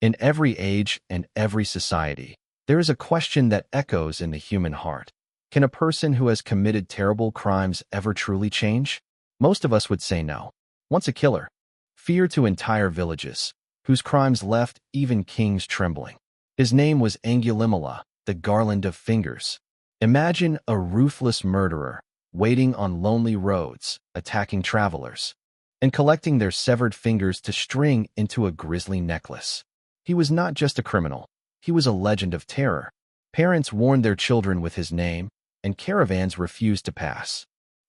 In every age and every society, there is a question that echoes in the human heart. Can a person who has committed terrible crimes ever truly change? Most of us would say no. Once a killer, fear to entire villages, whose crimes left even kings trembling. His name was Angulimāla, the garland of fingers. Imagine a ruthless murderer waiting on lonely roads, attacking travelers, and collecting their severed fingers to string into a grisly necklace. He was not just a criminal, he was a legend of terror. Parents warned their children with his name, and caravans refused to pass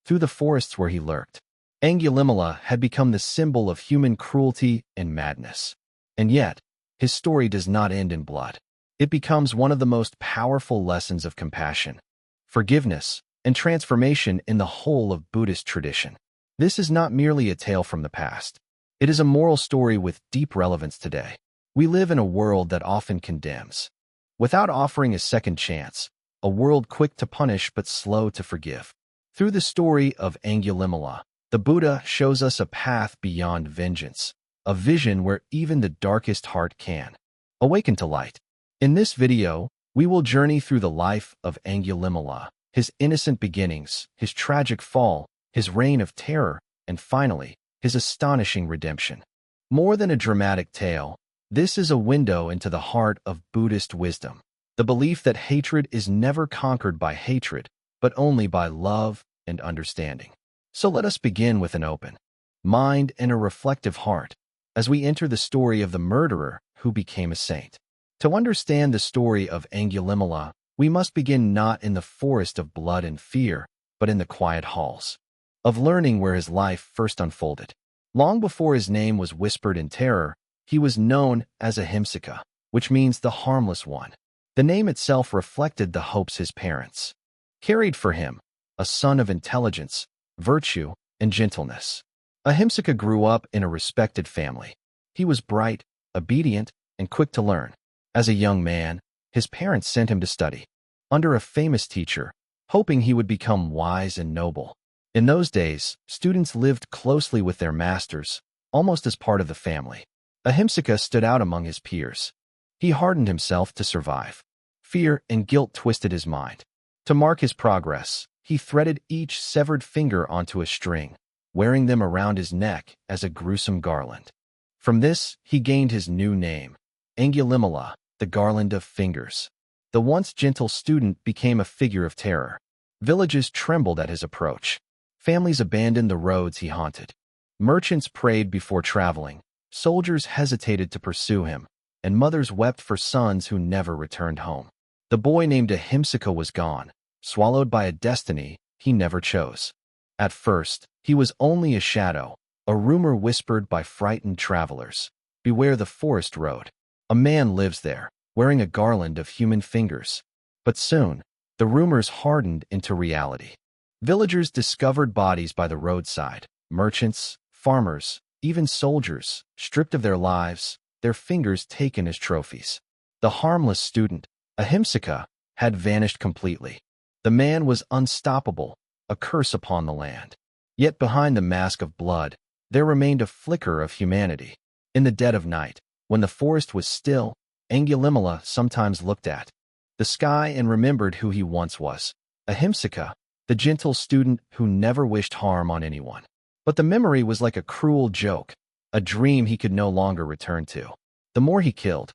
through the forests where he lurked. Angulimāla had become the symbol of human cruelty and madness. And yet, his story does not end in blood. It becomes one of the most powerful lessons of compassion, forgiveness, and transformation in the whole of Buddhist tradition. This is not merely a tale from the past. It is a moral story with deep relevance today. We live in a world that often condemns, without offering a second chance, a world quick to punish but slow to forgive. Through the story of Angulimāla, the Buddha shows us a path beyond vengeance, a vision where even the darkest heart can awaken to light. In this video, we will journey through the life of Angulimāla, his innocent beginnings, his tragic fall, his reign of terror, and finally, his astonishing redemption. More than a dramatic tale, this is a window into the heart of Buddhist wisdom, the belief that hatred is never conquered by hatred, but only by love and understanding. So let us begin with an open mind and a reflective heart as we enter the story of the murderer who became a saint. To understand the story of Angulimāla, we must begin not in the forest of blood and fear, but in the quiet halls of learning where his life first unfolded. Long before his name was whispered in terror, he was known as Ahimsaka, which means the harmless one. The name itself reflected the hopes his parents carried for him, a son of intelligence, virtue, and gentleness. Ahimsaka grew up in a respected family. He was bright, obedient, and quick to learn. As a young man, his parents sent him to study under a famous teacher, hoping he would become wise and noble. In those days, students lived closely with their masters, almost as part of the family. Ahimsaka stood out among his peers. He hardened himself to survive. Fear and guilt twisted his mind. To mark his progress, he threaded each severed finger onto a string, wearing them around his neck as a gruesome garland. From this, he gained his new name, Angulimāla, the garland of fingers. The once gentle student became a figure of terror. Villages trembled at his approach. Families abandoned the roads he haunted. Merchants prayed before traveling. Soldiers hesitated to pursue him, and mothers wept for sons who never returned home. The boy named Ahimsaka was gone, swallowed by a destiny he never chose. At first, he was only a shadow, a rumor whispered by frightened travelers. Beware the forest road. A man lives there, wearing a garland of human fingers. But soon, the rumors hardened into reality. Villagers discovered bodies by the roadside. Merchants, farmers, even soldiers, stripped of their lives, their fingers taken as trophies. The harmless student, Ahimsaka, had vanished completely. The man was unstoppable, a curse upon the land. Yet behind the mask of blood, there remained a flicker of humanity. In the dead of night, when the forest was still, Angulimāla sometimes looked at the sky and remembered who he once was. Ahimsaka, the gentle student who never wished harm on anyone. But the memory was like a cruel joke, a dream he could no longer return to. The more he killed,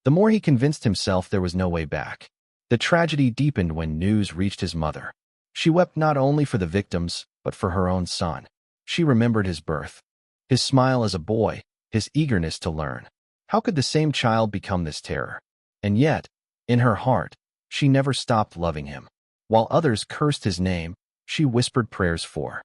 the more he convinced himself there was no way back. The tragedy deepened when news reached his mother. She wept not only for the victims, but for her own son. She remembered his birth, his smile as a boy, his eagerness to learn. How could the same child become this terror? And yet, in her heart, she never stopped loving him. While others cursed his name, she whispered prayers for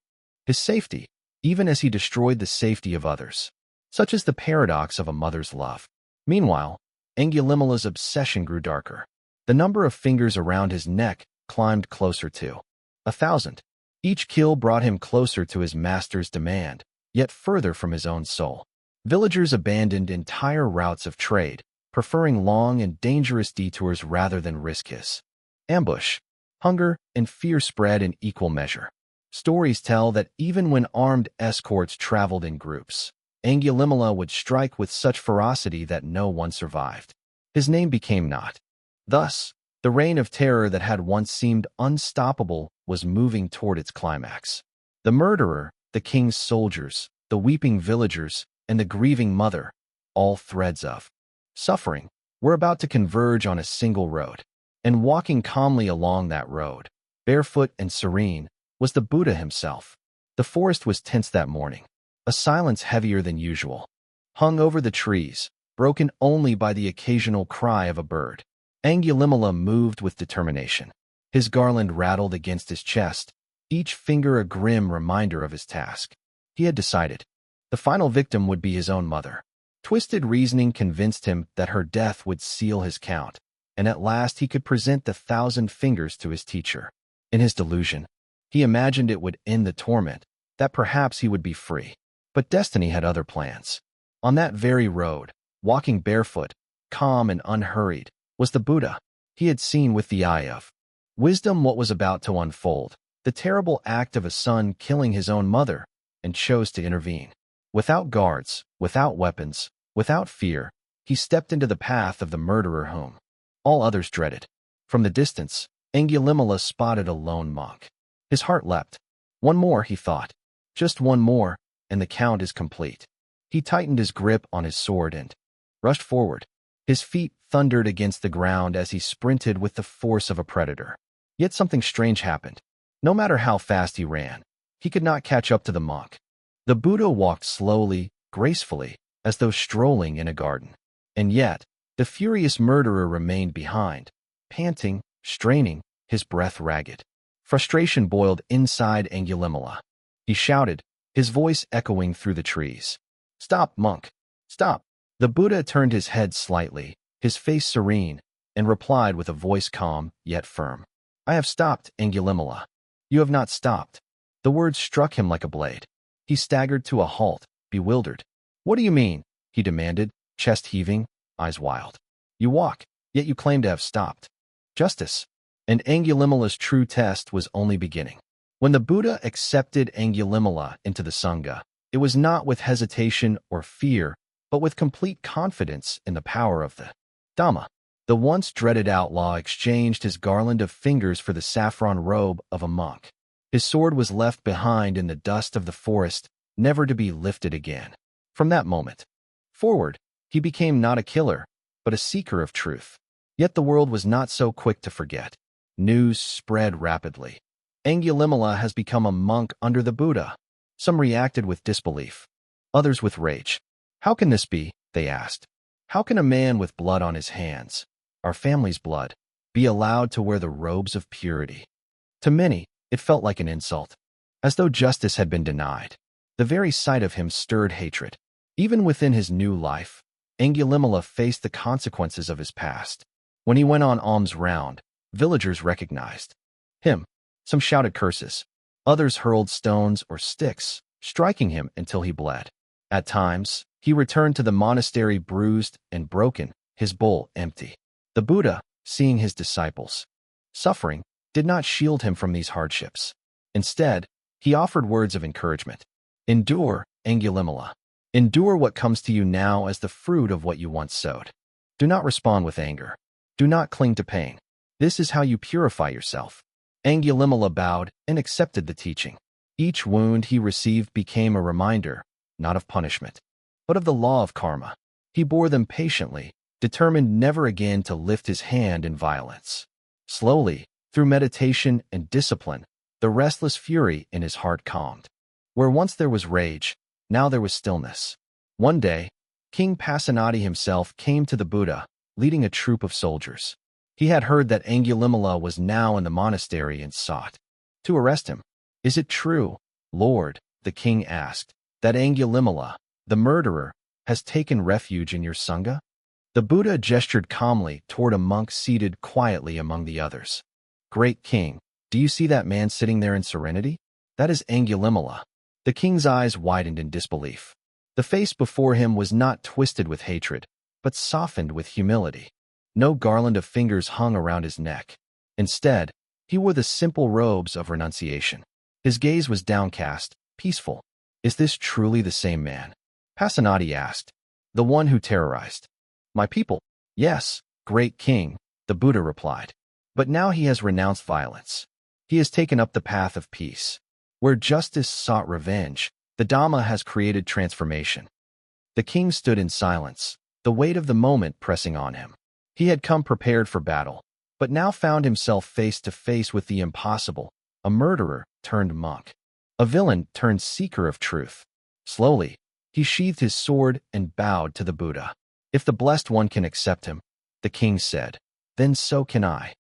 his safety, even as he destroyed the safety of others. Such is the paradox of a mother's love. Meanwhile, Angulimāla's obsession grew darker. The number of fingers around his neck climbed closer to 1,000. Each kill brought him closer to his master's demand, yet further from his own soul. Villagers abandoned entire routes of trade, preferring long and dangerous detours rather than risk his ambush. Hunger and fear spread in equal measure. Stories tell that even when armed escorts traveled in groups, Angulimala would strike with such ferocity that no one survived. His name became not. Thus, the reign of terror that had once seemed unstoppable was moving toward its climax. The murderer, the king's soldiers, the weeping villagers, and the grieving mother, all threads of suffering, were about to converge on a single road. And walking calmly along that road, barefoot and serene, was the Buddha himself. The forest was tense that morning. A silence heavier than usual hung over the trees, broken only by the occasional cry of a bird. Angulimala moved with determination. His garland rattled against his chest, each finger a grim reminder of his task. He had decided. The final victim would be his own mother. Twisted reasoning convinced him that her death would seal his count, and at last he could present the 1,000 fingers to his teacher. In his delusion, he imagined it would end the torment, that perhaps he would be free. But destiny had other plans. On that very road, walking barefoot, calm and unhurried, was the Buddha. He had seen with the eye of wisdom what was about to unfold, the terrible act of a son killing his own mother, and chose to intervene. Without guards, without weapons, without fear, he stepped into the path of the murderer whom all others dreaded. From the distance, Angulimala spotted a lone monk. His heart leapt. One more, he thought. Just one more, and the count is complete. He tightened his grip on his sword and rushed forward. His feet thundered against the ground as he sprinted with the force of a predator. Yet something strange happened. No matter how fast he ran, he could not catch up to the monk. The Buddha walked slowly, gracefully, as though strolling in a garden. And yet, the furious murderer remained behind, panting, straining, his breath ragged. Frustration boiled inside Angulimala. He shouted, his voice echoing through the trees. "Stop, monk! Stop!" The Buddha turned his head slightly, his face serene, and replied with a voice calm, yet firm. "I have stopped, Angulimala." "You have not stopped." The words struck him like a blade. He staggered to a halt, bewildered. "What do you mean?" he demanded, chest heaving, eyes wild. "You walk, yet you claim to have stopped." "Justice." And Angulimala's true test was only beginning. When the Buddha accepted Angulimala into the Sangha, it was not with hesitation or fear, but with complete confidence in the power of the Dhamma. The once dreaded outlaw exchanged his garland of fingers for the saffron robe of a monk. His sword was left behind in the dust of the forest, never to be lifted again. From that moment forward, he became not a killer, but a seeker of truth. Yet the world was not so quick to forget. News spread rapidly. Angulimala has become a monk under the Buddha. Some reacted with disbelief, others with rage. "How can this be?" they asked. "How can a man with blood on his hands, our family's blood, be allowed to wear the robes of purity?" To many, it felt like an insult, as though justice had been denied. The very sight of him stirred hatred. Even within his new life, Angulimala faced the consequences of his past. When he went on alms round, villagers recognized him. Some shouted curses. Others hurled stones or sticks, striking him until he bled. At times, he returned to the monastery bruised and broken, his bowl empty. The Buddha, seeing his disciples suffering, did not shield him from these hardships. Instead, he offered words of encouragement. "Endure, Angulimala. Endure what comes to you now as the fruit of what you once sowed. Do not respond with anger. Do not cling to pain. This is how you purify yourself." Angulimala bowed and accepted the teaching. Each wound he received became a reminder, not of punishment, but of the law of karma. He bore them patiently, determined never again to lift his hand in violence. Slowly, through meditation and discipline, the restless fury in his heart calmed. Where once there was rage, now there was stillness. One day, King Pasenadi himself came to the Buddha, leading a troop of soldiers. He had heard that Angulimala was now in the monastery and sought to arrest him. "Is it true, Lord," the king asked, "that Angulimala, the murderer, has taken refuge in your Sangha?" The Buddha gestured calmly toward a monk seated quietly among the others. "Great king, do you see that man sitting there in serenity? That is Angulimala." The king's eyes widened in disbelief. The face before him was not twisted with hatred, but softened with humility. No garland of fingers hung around his neck. Instead, he wore the simple robes of renunciation. His gaze was downcast, peaceful. "Is this truly the same man?" Pasenadi asked. The one who terrorized. My people. Yes, great king, the Buddha replied. But now he has renounced violence. He has taken up the path of peace. Where justice sought revenge, the Dhamma has created transformation. The king stood in silence, the weight of the moment pressing on him. He had come prepared for battle, but now found himself face to face with the impossible, a murderer turned monk, a villain turned seeker of truth. Slowly, he sheathed his sword and bowed to the Buddha. If the Blessed One can accept him, the king said, then so can I.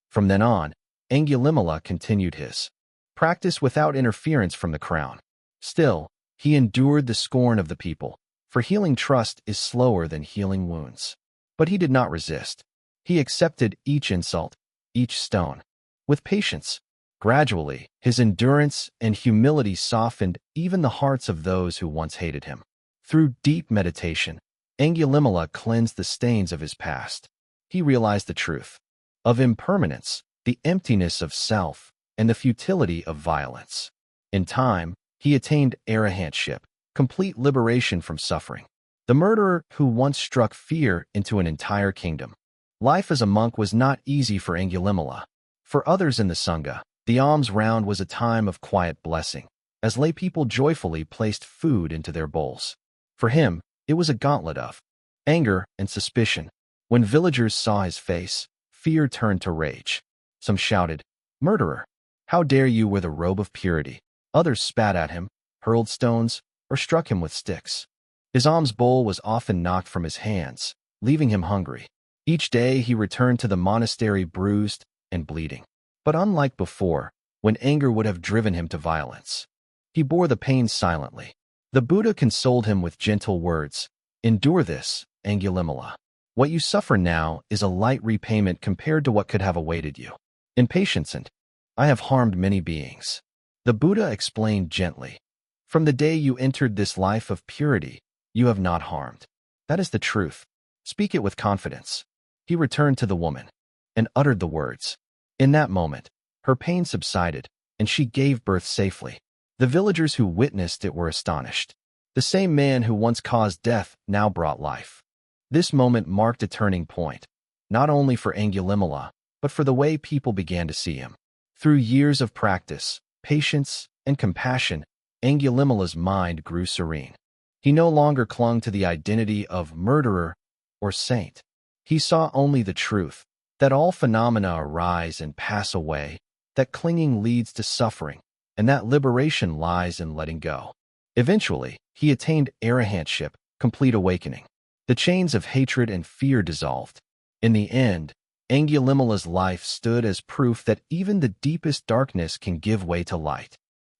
From then on, Angulimāla continued his practice without interference from the crown. Still, he endured the scorn of the people, for healing trust is slower than healing wounds. But he did not resist. He accepted each insult, each stone, with patience. Gradually, his endurance and humility softened even the hearts of those who once hated him. Through deep meditation, Angulimāla cleansed the stains of his past. He realized the truth of impermanence, the emptiness of self, and the futility of violence. In time, he attained arahantship, complete liberation from suffering. The murderer who once struck fear into an entire kingdom. Life as a monk was not easy for Angulimāla. For others in the Sangha, the alms round was a time of quiet blessing, as lay people joyfully placed food into their bowls. For him, it was a gauntlet of anger and suspicion. When villagers saw his face, fear turned to rage. Some shouted, "Murderer! How dare you wear the robe of purity?" Others spat at him, hurled stones, or struck him with sticks. His alms bowl was often knocked from his hands, leaving him hungry. Each day he returned to the monastery bruised and bleeding. But unlike before, when anger would have driven him to violence, he bore the pain silently. The Buddha consoled him with gentle words. Endure this, Angulimāla. What you suffer now is a light repayment compared to what could have awaited you. In patience and I have harmed many beings. The Buddha explained gently. From the day you entered this life of purity, you have not harmed. That is the truth. Speak it with confidence. He returned to the woman and uttered the words. In that moment, her pain subsided, and she gave birth safely. The villagers who witnessed it were astonished. The same man who once caused death now brought life. This moment marked a turning point, not only for Angulimāla, but for the way people began to see him. Through years of practice, patience, and compassion, Angulimāla's mind grew serene. He no longer clung to the identity of murderer or saint. He saw only the truth, that all phenomena arise and pass away, that clinging leads to suffering, and that liberation lies in letting go. Eventually, he attained arahantship, complete awakening. The chains of hatred and fear dissolved. In the end, Angulimāla's life stood as proof that even the deepest darkness can give way to light.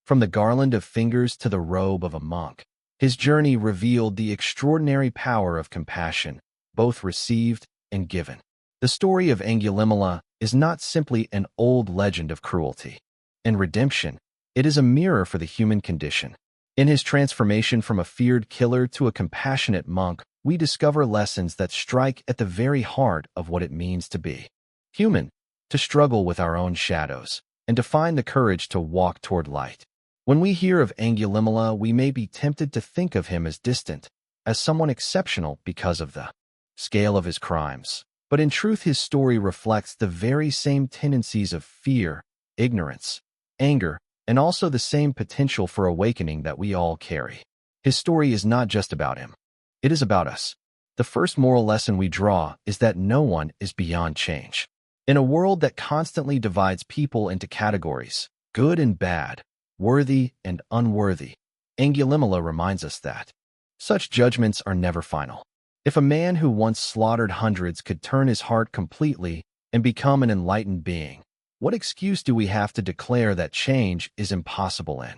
From the garland of fingers to the robe of a monk, his journey revealed the extraordinary power of compassion, both received and given. The story of Angulimāla is not simply an old legend of cruelty and redemption. It is a mirror for the human condition. In his transformation from a feared killer to a compassionate monk, we discover lessons that strike at the very heart of what it means to be human, to struggle with our own shadows, and to find the courage to walk toward light. When we hear of Angulimāla, we may be tempted to think of him as distant, as someone exceptional because of the scale of his crimes. But in truth, his story reflects the very same tendencies of fear, ignorance, anger, and also the same potential for awakening that we all carry. His story is not just about him. It is about us. The first moral lesson we draw is that no one is beyond change. In a world that constantly divides people into categories, good and bad, worthy and unworthy, Angulimāla reminds us that such judgments are never final. If a man who once slaughtered hundreds could turn his heart completely and become an enlightened being, what excuse do we have to declare that change is impossible in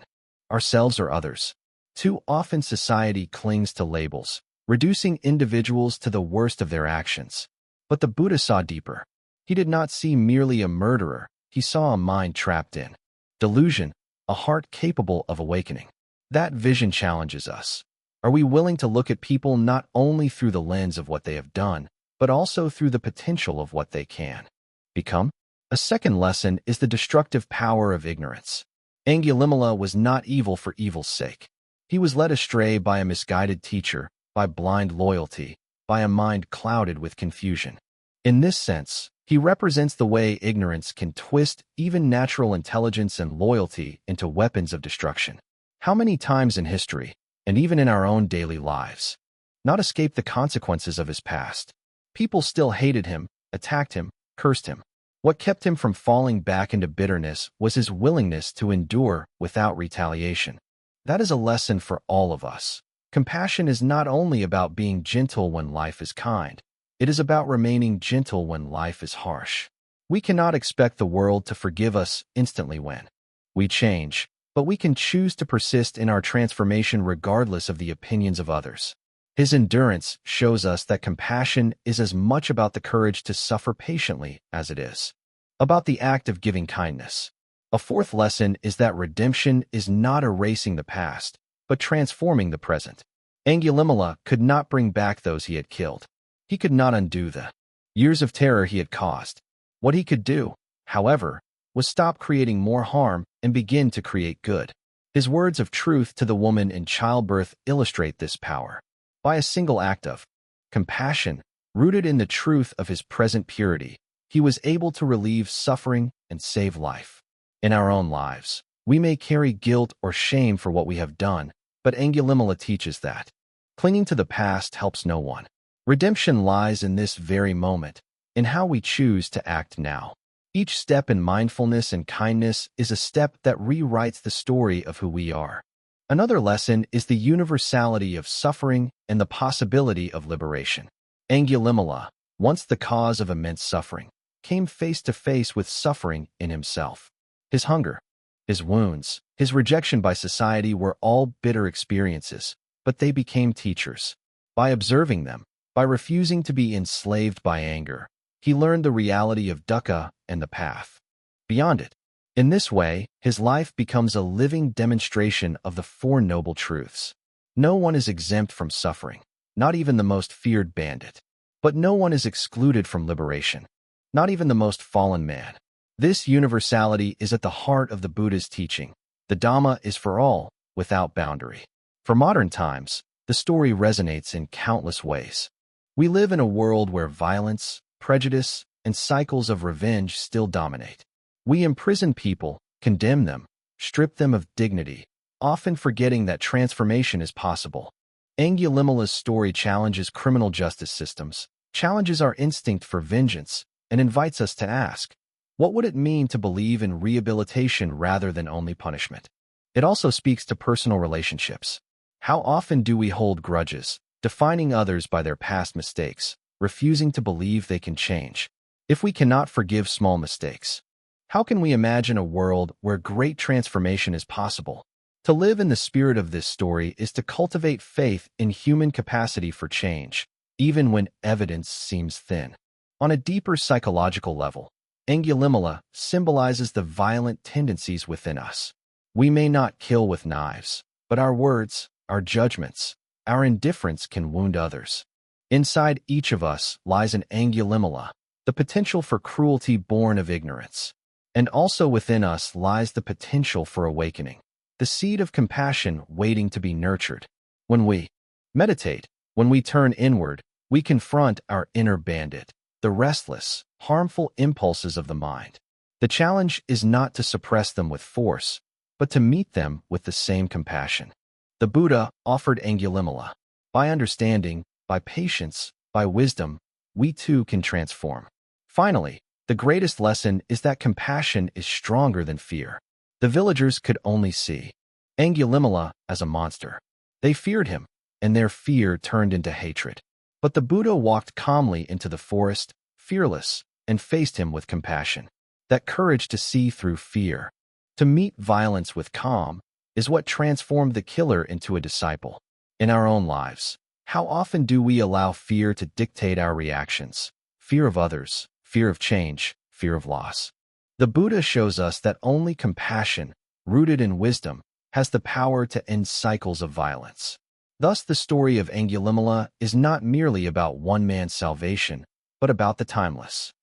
ourselves or others? Too often society clings to labels, reducing individuals to the worst of their actions. But the Buddha saw deeper. He did not see merely a murderer, he saw a mind trapped in delusion, a heart capable of awakening. That vision challenges us. Are we willing to look at people not only through the lens of what they have done, but also through the potential of what they can become? A second lesson is the destructive power of ignorance. Angulimāla was not evil for evil's sake. He was led astray by a misguided teacher, by blind loyalty, by a mind clouded with confusion. In this sense, he represents the way ignorance can twist even natural intelligence and loyalty into weapons of destruction. How many times in history, and even in our own daily lives, not escape the consequences of his past? People still hated him, attacked him, cursed him. What kept him from falling back into bitterness was his willingness to endure without retaliation. That is a lesson for all of us. Compassion is not only about being gentle when life is kind. It is about remaining gentle when life is harsh. We cannot expect the world to forgive us instantly when we change, but we can choose to persist in our transformation regardless of the opinions of others. His endurance shows us that compassion is as much about the courage to suffer patiently as it is about the act of giving kindness. A fourth lesson is that redemption is not erasing the past, but transforming the present. Angulimāla could not bring back those he had killed. He could not undo the years of terror he had caused. What he could do, however, was stop creating more harm and begin to create good. His words of truth to the woman in childbirth illustrate this power. By a single act of compassion, rooted in the truth of his present purity, he was able to relieve suffering and save life. In our own lives, we may carry guilt or shame for what we have done, but Angulimāla teaches that clinging to the past helps no one. Redemption lies in this very moment, in how we choose to act now. Each step in mindfulness and kindness is a step that rewrites the story of who we are. Another lesson is the universality of suffering and the possibility of liberation. Angulimāla, once the cause of immense suffering, came face to face with suffering in himself. His hunger, his wounds, his rejection by society were all bitter experiences, but they became teachers. By observing them, by refusing to be enslaved by anger, he learned the reality of dukkha and the path beyond it. In this way, his life becomes a living demonstration of the Four Noble Truths. No one is exempt from suffering, not even the most feared bandit. But no one is excluded from liberation, not even the most fallen man. This universality is at the heart of the Buddha's teaching. The Dhamma is for all, without boundary. For modern times, the story resonates in countless ways. We live in a world where violence, prejudice, and cycles of revenge still dominate. We imprison people, condemn them, strip them of dignity, often forgetting that transformation is possible. Angulimāla's story challenges criminal justice systems, challenges our instinct for vengeance, and invites us to ask, what would it mean to believe in rehabilitation rather than only punishment? It also speaks to personal relationships. How often do we hold grudges, defining others by their past mistakes, refusing to believe they can change? If we cannot forgive small mistakes, how can we imagine a world where great transformation is possible? To live in the spirit of this story is to cultivate faith in human capacity for change, even when evidence seems thin. On a deeper psychological level, Angulimāla symbolizes the violent tendencies within us. We may not kill with knives, but our words, our judgments, our indifference can wound others. Inside each of us lies an Angulimāla, the potential for cruelty born of ignorance. And also within us lies the potential for awakening, the seed of compassion waiting to be nurtured. When we meditate, when we turn inward, we confront our inner bandit, the restless, harmful impulses of the mind. The challenge is not to suppress them with force, but to meet them with the same compassion. The Buddha offered Angulimāla. By understanding, by patience, by wisdom, we too can transform. Finally, the greatest lesson is that compassion is stronger than fear. The villagers could only see Angulimāla as a monster. They feared him, and their fear turned into hatred. But the Buddha walked calmly into the forest, fearless, and faced him with compassion. That courage to see through fear, to meet violence with calm, is what transformed the killer into a disciple. In our own lives, how often do we allow fear to dictate our reactions? Fear of others, fear of change, fear of loss. The Buddha shows us that only compassion, rooted in wisdom, has the power to end cycles of violence. Thus, the story of Angulimāla is not merely about one man's salvation, but about the timeless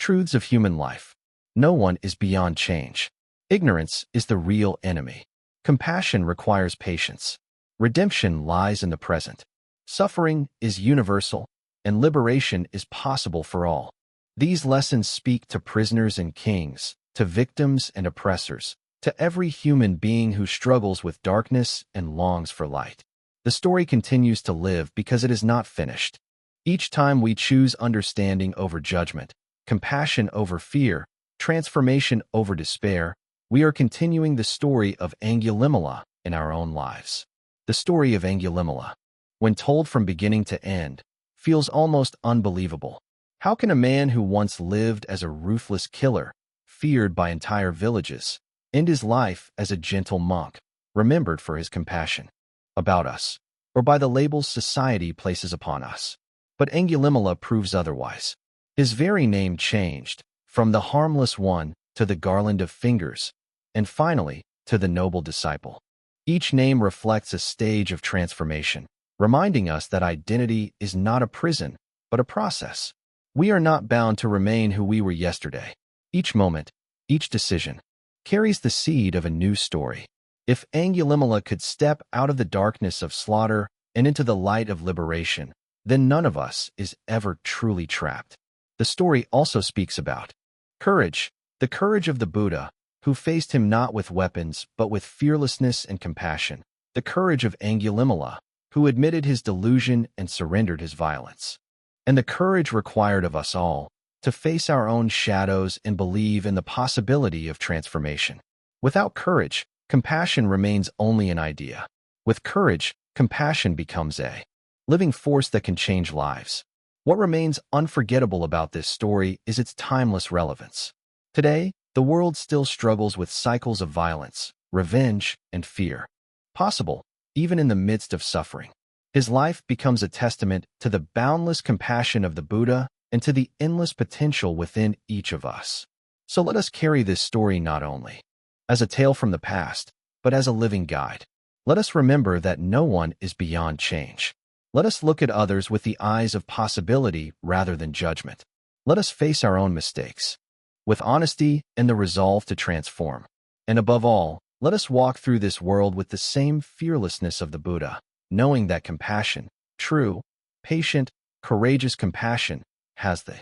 truths of human life. No one is beyond change. Ignorance is the real enemy. Compassion requires patience. Redemption lies in the present. Suffering is universal, and liberation is possible for all. These lessons speak to prisoners and kings, to victims and oppressors, to every human being who struggles with darkness and longs for light. The story continues to live because it is not finished. Each time we choose understanding over judgment, compassion over fear, transformation over despair, we are continuing the story of Angulimāla in our own lives. The story of Angulimāla, when told from beginning to end, feels almost unbelievable. How can a man who once lived as a ruthless killer, feared by entire villages, end his life as a gentle monk, remembered for his compassion about us, or by the labels society places upon us? But Angulimāla proves otherwise. His very name changed, from the harmless one to the garland of fingers, and finally to the noble disciple. Each name reflects a stage of transformation, reminding us that identity is not a prison, but a process. We are not bound to remain who we were yesterday. Each moment, each decision, carries the seed of a new story. If Angulimāla could step out of the darkness of slaughter and into the light of liberation, then none of us is ever truly trapped. The story also speaks about courage, the courage of the Buddha, who faced him not with weapons but with fearlessness and compassion, the courage of Angulimāla, who admitted his delusion and surrendered his violence, and the courage required of us all to face our own shadows and believe in the possibility of transformation. Without courage, compassion remains only an idea. With courage, compassion becomes a living force that can change lives. What remains unforgettable about this story is its timeless relevance. Today, the world still struggles with cycles of violence, revenge, and fear, possible even in the midst of suffering. His life becomes a testament to the boundless compassion of the Buddha and to the endless potential within each of us. So let us carry this story not only as a tale from the past, but as a living guide. Let us remember that no one is beyond change. Let us look at others with the eyes of possibility rather than judgment. Let us face our own mistakes with honesty and the resolve to transform. And above all, let us walk through this world with the same fearlessness of the Buddha, knowing that compassion, true, patient, courageous compassion, has the